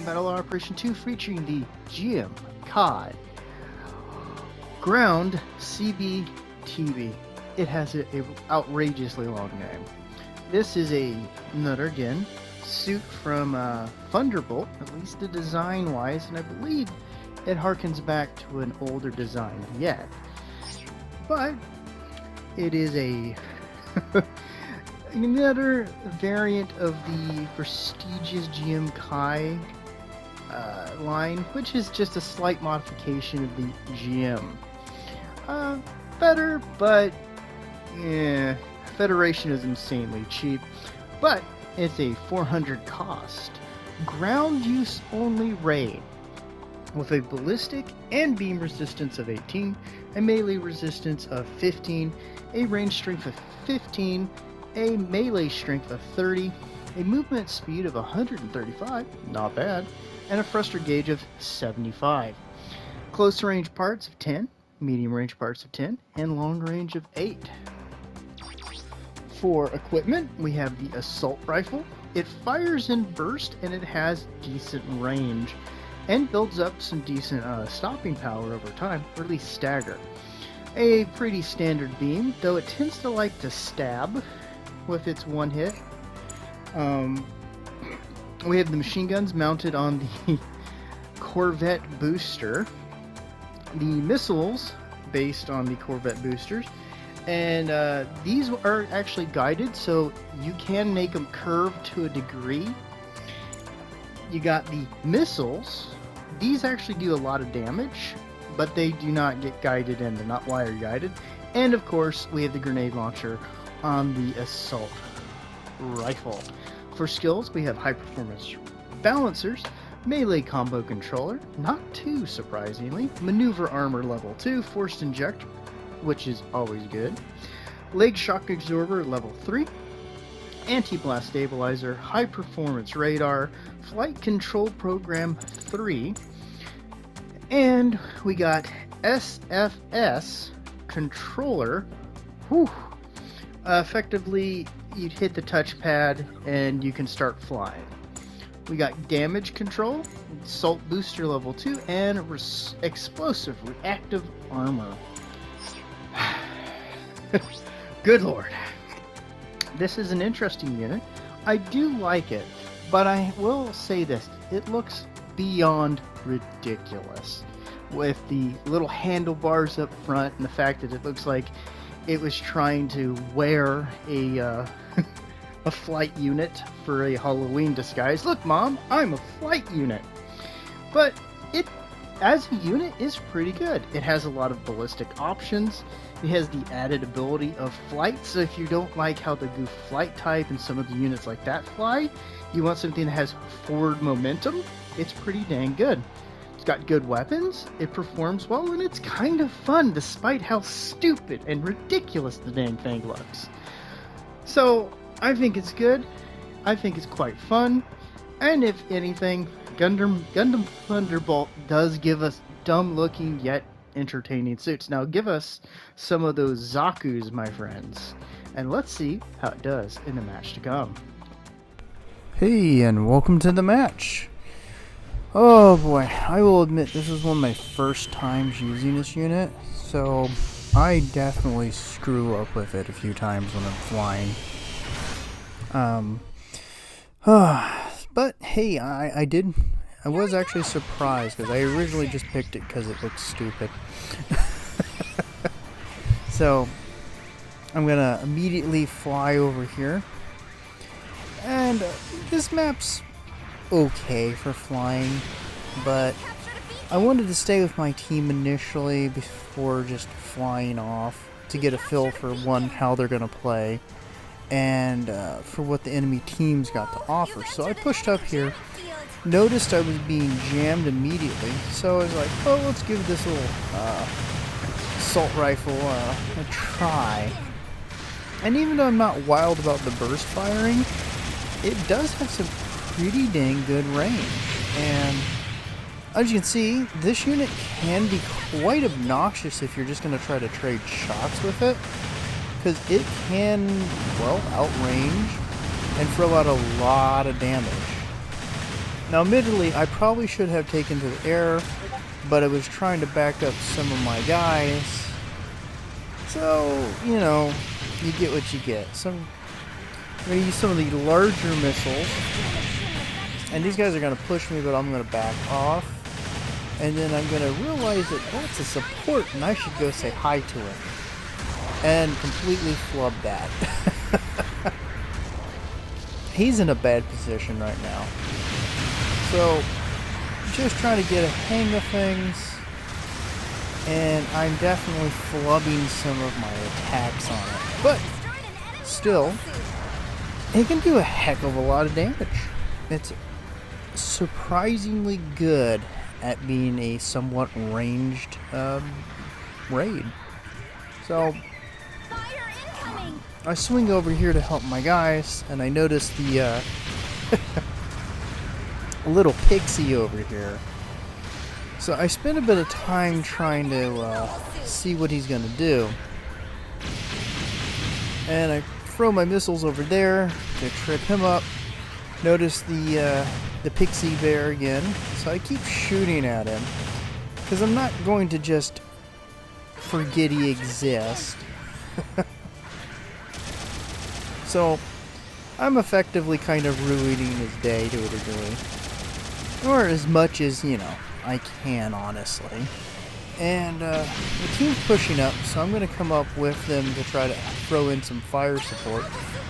Battle Operation 2 featuring the GM Kai Ground CBTB. It has an outrageously long name. This is another, again, suit from Thunderbolt, at least the design-wise, and I believe it harkens back to an older design yet. But it is another variant of the prestigious GM Kai line, which is just a slight modification of the GM. Better, but yeah, Federation is insanely cheap, but it's a 400 cost, ground use only raid with a ballistic and beam resistance of 18, a melee resistance of 15, a range strength of 15, a melee strength of 30, a movement speed of 135, not bad, and a thruster gauge of 75. Close range parts of 10, medium range parts of 10, and long range of 8. For equipment, we have the assault rifle. It fires in burst and it has decent range and builds up some decent stopping power over time, or at least stagger. A pretty standard beam, though it tends to like to stab with its one hit. We have the machine guns mounted on the Corvette booster, the missiles based on the Corvette boosters, and these are actually guided, so you can make them curve to a degree. You got the missiles. These actually do a lot of damage, but they do not get guided and they're not wire guided. And of course, we have the grenade launcher on the assault rifle. For skills, we have high performance balancers, melee combo controller, not too surprisingly, maneuver armor level 2, forced injector, which is always good, leg shock absorber level 3, anti-blast stabilizer, high performance radar, flight control program 3, and we got SFS controller. Whew. Effectively, you'd hit the touchpad and you can start flying. We got damage control, assault booster level 2, and explosive reactive armor. Good lord. This is an interesting unit. I do like it, but I will say this. It looks beyond ridiculous with the little handlebars up front and the fact that it looks like it was trying to wear a a flight unit for a Halloween disguise. Look, Mom, I'm a flight unit. But it, as a unit, is pretty good. It has a lot of ballistic options. It has the added ability of flight, so if you don't like how the goof flight type and some of the units like that fly, you want something that has forward momentum, it's pretty dang good. It's got good weapons, it performs well, and it's kind of fun despite how stupid and ridiculous the dang thing looks. So, I think it's good, I think it's quite fun, and if anything, Gundam Thunderbolt does give us dumb looking yet entertaining suits. Now give us some of those Zaku's, my friends, and let's see how it does in the match to come. Hey, and welcome to the match. Oh boy, I will admit this is one of my first times using this unit, so I definitely screw up with it a few times when I'm flying. But hey, I was actually surprised because I originally just picked it because it looks stupid. So I'm gonna immediately fly over here, and this map's okay for flying, but I wanted to stay with my team initially before just flying off to get a feel for how they're gonna play and for what the enemy team's got to offer. So I pushed up here, noticed I was being jammed immediately, so I was like, oh, let's give this little assault rifle a try. And even though I'm not wild about the burst firing, it does have some pretty dang good range. And as you can see, this unit can be quite obnoxious if you're just going to try to trade shots with it, because it can, well, outrange and throw out a lot of damage. Now, admittedly, I probably should have taken to the air, but I was trying to back up some of my guys. So, you know, you get what you get. I'm going to use some of the larger missiles. And these guys are going to push me, but I'm going to back off. And then I'm going to realize that that's a support, and I should go say hi to him. And completely flub that. He's in a bad position right now. So, just trying to get a hang of things. And I'm definitely flubbing some of my attacks on it. But, still, it can do a heck of a lot of damage. It's surprisingly good at being a somewhat ranged raid. So, I swing over here to help my guys, and I notice the little pixie over here. So I spend a bit of time trying to see what he's going to do. And I throw my missiles over there to trip him up. Notice the pixie bear again. So I keep shooting at him, because I'm not going to just forget he exists. So I'm effectively kind of ruining his day to a degree. Or as much as, you know, I can, honestly. And the team's pushing up, so I'm going to come up with them to try to throw in some fire support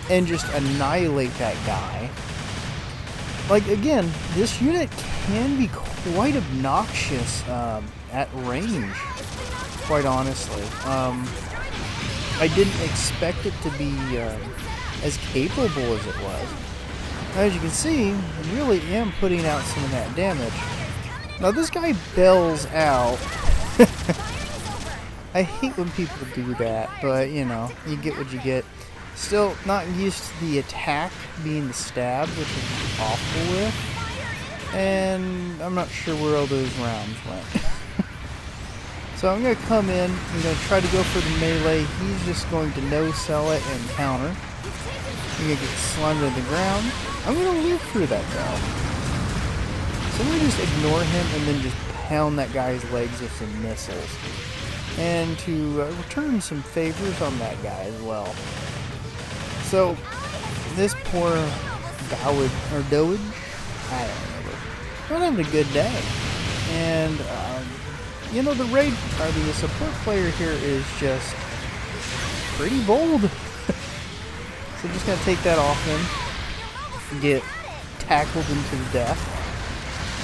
and just annihilate that guy. Like, again, this unit can be quite obnoxious at range, quite honestly. I didn't expect it to be as capable as it was. As you can see, I really am putting out some of that damage. Now this guy bails out. I hate when people do that, but you know, you get what you get. Still not used to the attack being the stab, which is awful with. And I'm not sure where all those rounds went. So I'm going to come in, I'm going to try to go for the melee. He's just going to no-sell it and counter. I'm going to get slammed to the ground. I'm going to live through that though. So I'm going to just ignore him and then just pound that guy's legs with some missiles. And to return some favors on that guy as well. So, this poor Bawoo, or Doage, I don't remember, not having a good day. And, you know, the support player here is just pretty bold. So I'm just going to take that off him, get tackled into the death,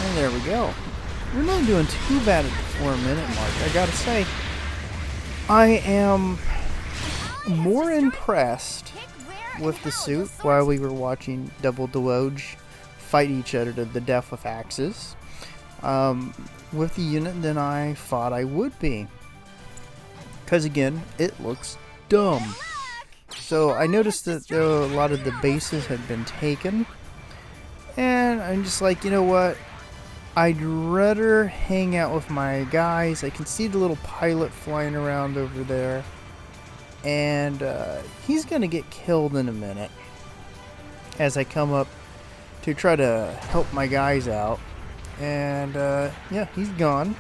and there we go. We're not doing too bad at the 4-minute mark. I gotta say, I am more impressed with the suit while we were watching Double Doage fight each other to the death with axes with the unit than I thought I would be. Because again, it looks dumb. So I noticed that a lot of the bases had been taken. And I'm just like, you know what? I'd rather hang out with my guys. I can see the little pilot flying around over there. And he's going to get killed in a minute as I come up to try to help my guys out. And yeah, he's gone.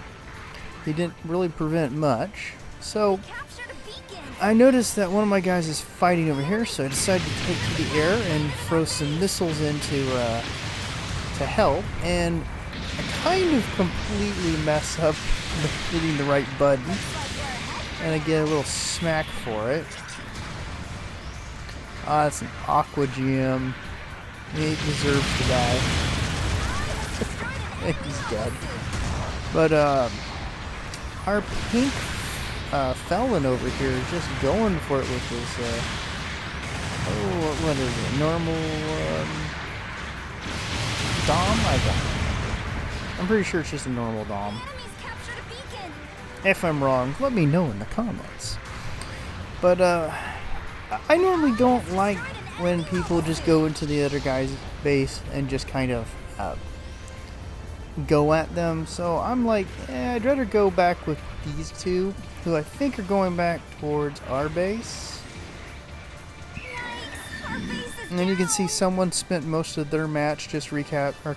He didn't really prevent much. So I noticed that one of my guys is fighting over here, so I decided to take to the air and throw some missiles into to help. And I kind of completely mess up hitting the right button. And I get a little smack for it. Ah, it's an Aqua Gem. He deserves to die. He's dead. But our pink felon over here is just going for it with his what is it? Normal Dom? I'm pretty sure it's just a normal Dom. If I'm wrong, let me know in the comments. But I normally don't like when people just go into the other guy's base and just kind of go at them. So I'm like, I'd rather go back with these two, who I think are going back towards our base. Yikes, our base is And then you can see someone spent most of their match just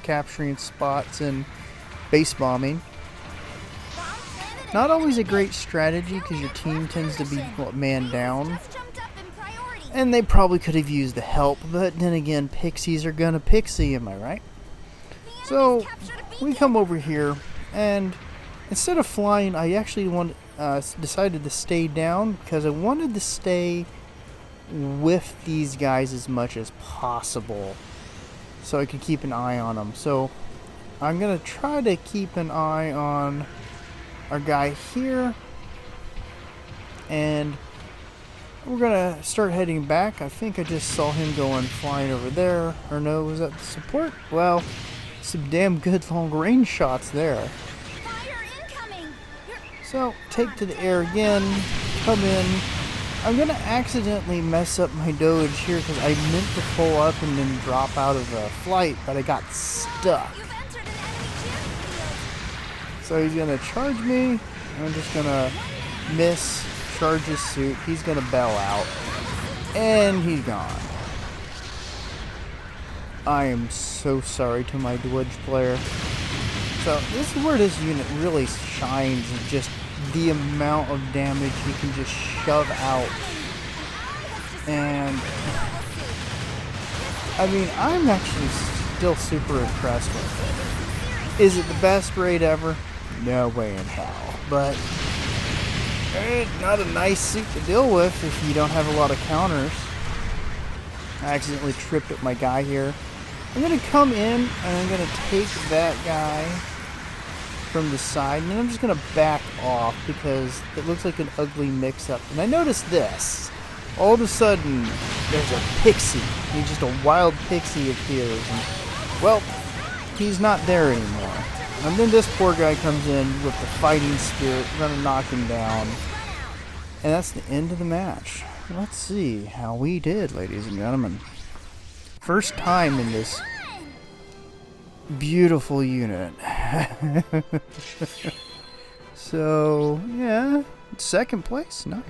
capturing spots and base bombing. Not always a great strategy because your team tends to be man down. And they probably could have used the help, but then again, pixies are gonna pixie, am I right? So we come over here, and instead of flying, I actually decided to stay down because I wanted to stay with these guys as much as possible so I could keep an eye on them. So I'm gonna try to keep an eye on our guy here, and we're gonna start heading back. I think I just saw him going flying over there. Or no, was that the support? Well, some damn good long range shots there. So take to the air again, come in. I'm gonna accidentally mess up my dodge here because I meant to pull up and then drop out of the flight, but I got stuck. So he's gonna charge me. I'm just gonna miss, charge his suit. He's gonna bail out, and he's gone. I am so sorry to my Dwedge player. So this is where this unit really shines, is just the amount of damage he can just shove out. And I mean, I'm actually still super impressed with it. Is it the best raid ever? No way in hell. But it's not a nice suit to deal with if you don't have a lot of counters. I accidentally tripped up my guy here. I'm going to come in and I'm going to take that guy from the side, and then I'm just going to back off because it looks like an ugly mix-up. And I noticed this. All of a sudden, there's a pixie. Just a wild pixie appears. And, well, he's not there anymore. And then this poor guy comes in with the fighting spirit, going to knock him down. And that's the end of the match. Let's see how we did, ladies and gentlemen. First time in this beautiful unit. So, yeah, second place. Nice.